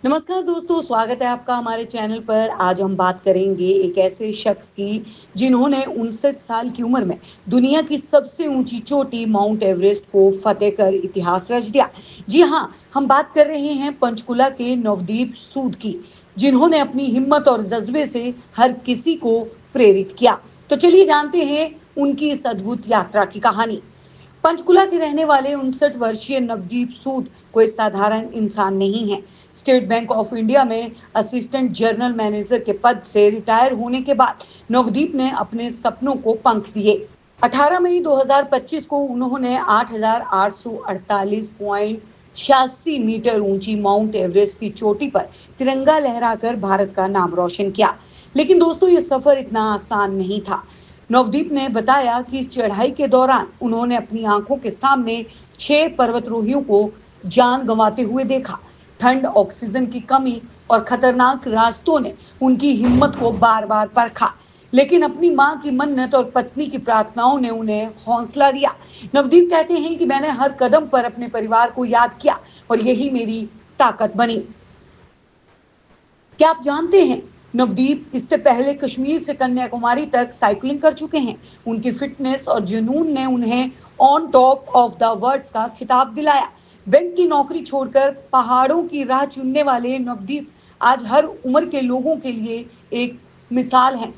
नमस्कार दोस्तों, स्वागत है आपका हमारे चैनल पर। आज हम बात करेंगे एक ऐसे शख्स की जिन्होंने 59 साल की उम्र में दुनिया की सबसे ऊंची चोटी माउंट एवरेस्ट को फतेह कर इतिहास रच दिया। जी हाँ, हम बात कर रहे हैं पंचकुला के नवदीप सूद की, जिन्होंने अपनी हिम्मत और जज्बे से हर किसी को प्रेरित किया। तो चलिए जानते हैं उनकी इस अद्भुत यात्रा की कहानी। पंचकुला के रहने वाले 59 वर्षीय नवदीप सूद कोई साधारण इंसान नहीं है। स्टेट बैंक ऑफ इंडिया में असिस्टेंट जनरल मैनेजर के पद से रिटायर होने के बाद नवदीप ने अपने सपनों को पंख दिए। 18 मई 2025 को उन्होंने 8,848.86 मीटर ऊंची माउंट एवरेस्ट की चोटी पर तिरंगा लहराकर भारत का नाम रोशन किया। लेकिन दोस्तों, ये सफर इतना आसान नहीं था। नवदीप ने बताया कि इस चढ़ाई के दौरान उन्होंने अपनी आंखों के सामने 6 पर्वतारोहियों को जान गंवाते हुए देखा। ठंड, ऑक्सीजन की कमी और खतरनाक रास्तों ने उनकी हिम्मत को बार बार परखा, लेकिन अपनी मां की मन्नत और पत्नी की प्रार्थनाओं ने उन्हें हौसला दिया। नवदीप कहते हैं कि मैंने हर कदम पर अपने परिवार को याद किया और यही मेरी ताकत बनी। क्या आप जानते हैं, नवदीप इससे पहले कश्मीर से कन्याकुमारी तक साइकिलिंग कर चुके हैं। उनकी फिटनेस और जुनून ने उन्हें on top of the world का खिताब दिलाया। बैंक की नौकरी छोड़कर पहाड़ों की राह चुनने वाले नवदीप आज हर उम्र के लोगों के लिए एक मिसाल हैं।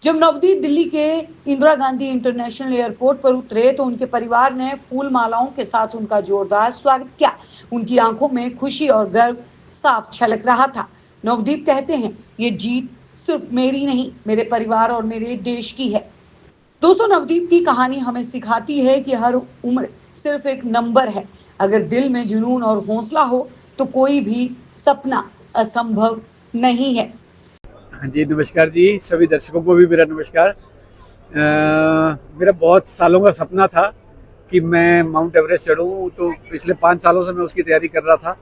जब नवदीप दिल्ली के इंदिरा गांधी इंटरनेशनल एयरपोर्ट पर उतरे तो उनके परिवार ने फूल मालाओं के साथ उनका जोरदार स्वागत किया। उनकी आंखों में खुशी और गर्व साफ छलक रहा था। नवदीप कहते हैं, ये जीत सिर्फ मेरी नहीं, मेरे परिवार और मेरे देश की है। दोस्तों, नवदीप की कहानी हमें सिखाती है कि हर उम्र सिर्फ एक नंबर है। अगर दिल में जुनून और हौसला हो तो कोई भी सपना असंभव नहीं है। हाँ जी, नमस्कार जी। सभी दर्शकों को भी मेरा नमस्कार। मेरा बहुत सालों का सपना था कि मैं माउंट एवरेस्ट चढ़ूं, तो पिछले 5 सालों से मैं उसकी तैयारी कर रहा था।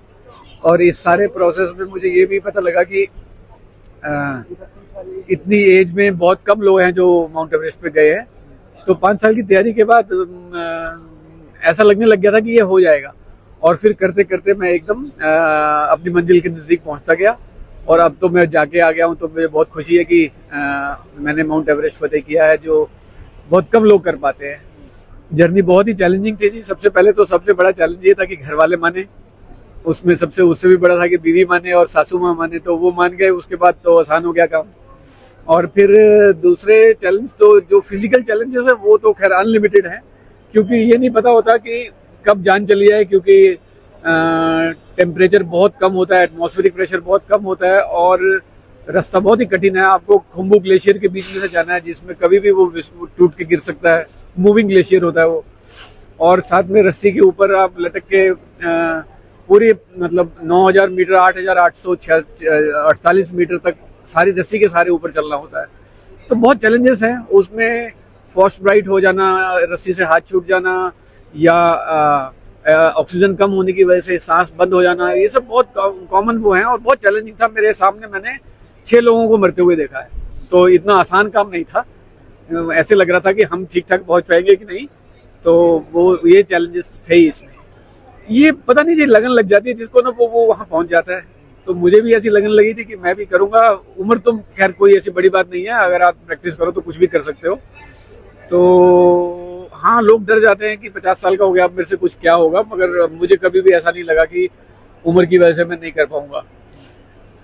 और इस सारे प्रोसेस में मुझे ये भी पता लगा कि इतनी एज में बहुत कम लोग हैं जो माउंट एवरेस्ट पे गए हैं। तो 5 साल की तैयारी के बाद ऐसा लगने लग गया था कि ये हो जाएगा। और फिर करते करते मैं एकदम अपनी मंजिल के नज़दीक पहुंचता गया। और अब तो मैं जाके आ गया हूं, तो मुझे बहुत खुशी है कि मैंने माउंट एवरेस्ट फतेह किया है, जो बहुत कम लोग कर पाते हैं। जर्नी बहुत ही चैलेंजिंग थी जी। सबसे पहले तो सबसे बड़ा चैलेंज ये था कि घर वाले माने। उसमें उससे भी बड़ा था कि बीवी माने और सासू माँ माने, तो वो मान गए। उसके बाद तो आसान हो गया काम। और फिर दूसरे चैलेंज तो जो फिजिकल चैलेंजेस है वो तो खैर अनलिमिटेड है, क्योंकि ये नहीं पता होता कि कब जान चली जाए। क्योंकि टेम्परेचर बहुत कम होता है, एटमॉस्फेरिक प्रेशर बहुत कम होता है और रास्ता बहुत ही कठिन है। आपको खुम्बू ग्लेशियर के बीच में से जाना है, जिसमें कभी भी वो टूट के गिर सकता है। मूविंग ग्लेशियर होता है वो। और साथ में रस्सी के ऊपर आप लटक के पूरे मतलब 9,000 मीटर 8,848 मीटर तक सारी रस्सी के सारे ऊपर चलना होता है। तो बहुत चैलेंजेस हैं उसमें। फर्स्ट ब्राइट हो जाना, रस्सी से हाथ छूट जाना, या ऑक्सीजन कम होने की वजह से सांस बंद हो जाना, ये सब बहुत कॉमन वो हैं और बहुत चैलेंजिंग था। मेरे सामने मैंने 6 लोगों को मरते हुए देखा है, तो इतना आसान काम नहीं था। ऐसे लग रहा था कि हम ठीक ठाक पहुंच पाएंगे कि नहीं। तो वो ये चैलेंजेस थे इसमें। ये पता नहीं जी, लगन लग जाती है जिसको ना, वो वहां पहुंच जाता है। तो मुझे भी ऐसी लगन लगी थी कि मैं भी करूंगा। उम्र तो खैर कोई ऐसी बड़ी बात नहीं है, अगर आप प्रैक्टिस करो तो कुछ भी कर सकते हो। तो हाँ, लोग डर जाते हैं कि 50 साल का हो गया, अब मेरे से कुछ क्या होगा, मगर मुझे कभी भी ऐसा नहीं लगा कि उम्र की वजह से मैं नहीं कर पाऊंगा।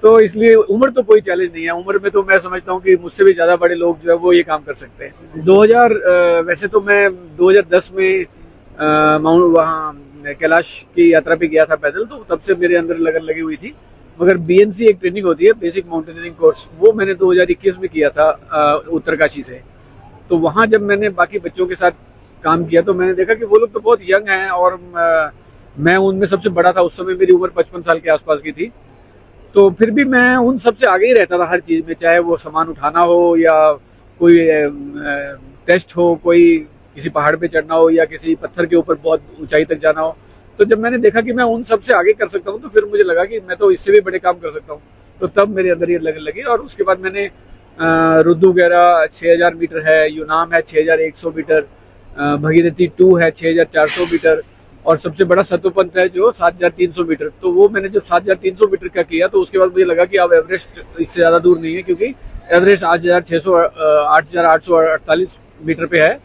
तो इसलिए उम्र तो कोई चैलेंज नहीं है। उम्र में तो मैं समझता हूँ कि मुझसे भी ज्यादा बड़े लोग जो है वो ये काम कर सकते हैं। 2000 वैसे तो मैं 2010 में माउंट वहाँ कैलाश की यात्रा पे गया था पैदल, तो तब से मेरे अंदर लगन लगी हुई थी। मगर BNC एक ट्रेनिंग होती है, बेसिक माउंटेनियरिंग कोर्स, वो मैंने 2021 में किया था उत्तरकाशी से। तो वहाँ जब मैंने बाकी बच्चों के साथ काम किया तो मैंने देखा कि वो लोग तो बहुत यंग हैं और मैं उनमें सबसे बड़ा था। उस समय मेरी उम्र 55 साल के आसपास की थी। तो फिर भी मैं उन सबसे आगे ही रहता था हर चीज़ में, चाहे वो सामान उठाना हो या कोई टेस्ट हो, कोई किसी पहाड़ पे चढ़ना हो या किसी पत्थर के ऊपर बहुत ऊंचाई तक जाना हो। तो जब मैंने देखा कि मैं उन सबसे आगे कर सकता हूँ, तो फिर मुझे लगा कि मैं तो इससे भी बड़े काम कर सकता हूँ। तो तब मेरे अंदर ये लगने लगी। और उसके बाद मैंने रुद्दू वगैरह 6,000 मीटर है, यूनाम है 6,100 मीटर, भगीरथी 2 है 6,400 मीटर, और सबसे बड़ा सतोपंथ है जो 7,300 मीटर। तो वो मैंने जब 7,300 मीटर का किया तो उसके बाद मुझे लगा कि अब एवरेस्ट इससे ज़्यादा दूर नहीं है, क्योंकि एवरेस्ट 8,848 मीटर पे है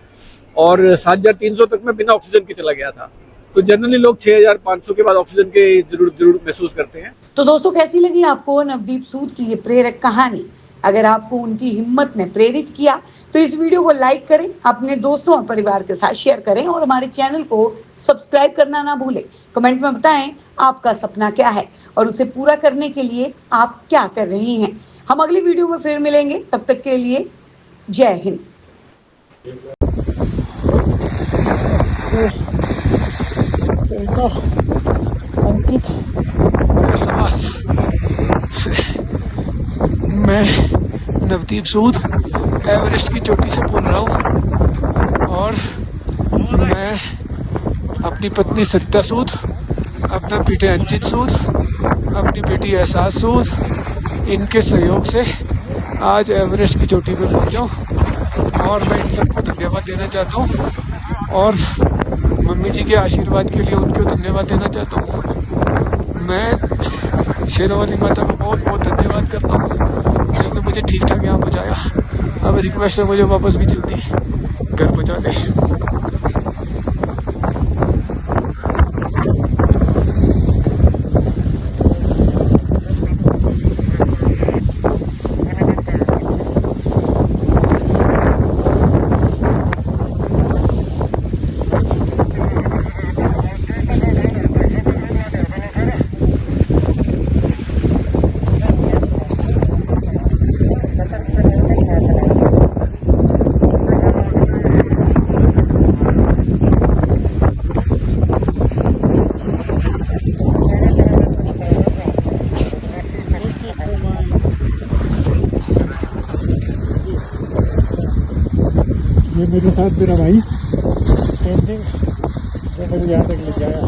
और 7,300 तक मैं बिना ऑक्सीजन के चला गया था। तो जनरली लोग 6,500 के बाद ऑक्सीजन की जरूर महसूस करते हैं। तो दोस्तों, कैसी लगी आपको नवदीप सूद की ये प्रेरक कहानी? अगर आपको उनकी हिम्मत ने प्रेरित किया तो इस वीडियो को लाइक करें, अपने दोस्तों और परिवार के साथ शेयर करें और हमारे चैनल को सब्सक्राइब करना ना भूलें। कमेंट में बताएं आपका सपना क्या है और उसे पूरा करने के लिए आप क्या कर रही हैं। हम अगली वीडियो में फिर मिलेंगे, तब तक के लिए जय हिंद। अंकित मैं नवदीप सूद एवरेस्ट की चोटी से बोल रहा हूँ और मैं अपनी पत्नी सरिता सूद, अपना बेटे अंकित सूद, अपनी बेटी एहसास सूद, इनके सहयोग से आज एवरेस्ट की चोटी पर पहुँचा हूँ और मैं इन सबको धन्यवाद देना चाहता हूँ और मम्मी जी के आशीर्वाद के लिए उनको धन्यवाद देना चाहता हूँ। मैं शेरावाली माता को बहुत बहुत धन्यवाद करता हूँ जिसने मुझे ठीक ठाक यहाँ पहुँचाया। अब रिक्वेस्ट है मुझे वापस भी जल्दी घर पहुँचा दे। ये मेरे साथ मेरा भाई तेंजिंग जो मुझे यहाँ तक ले जाया।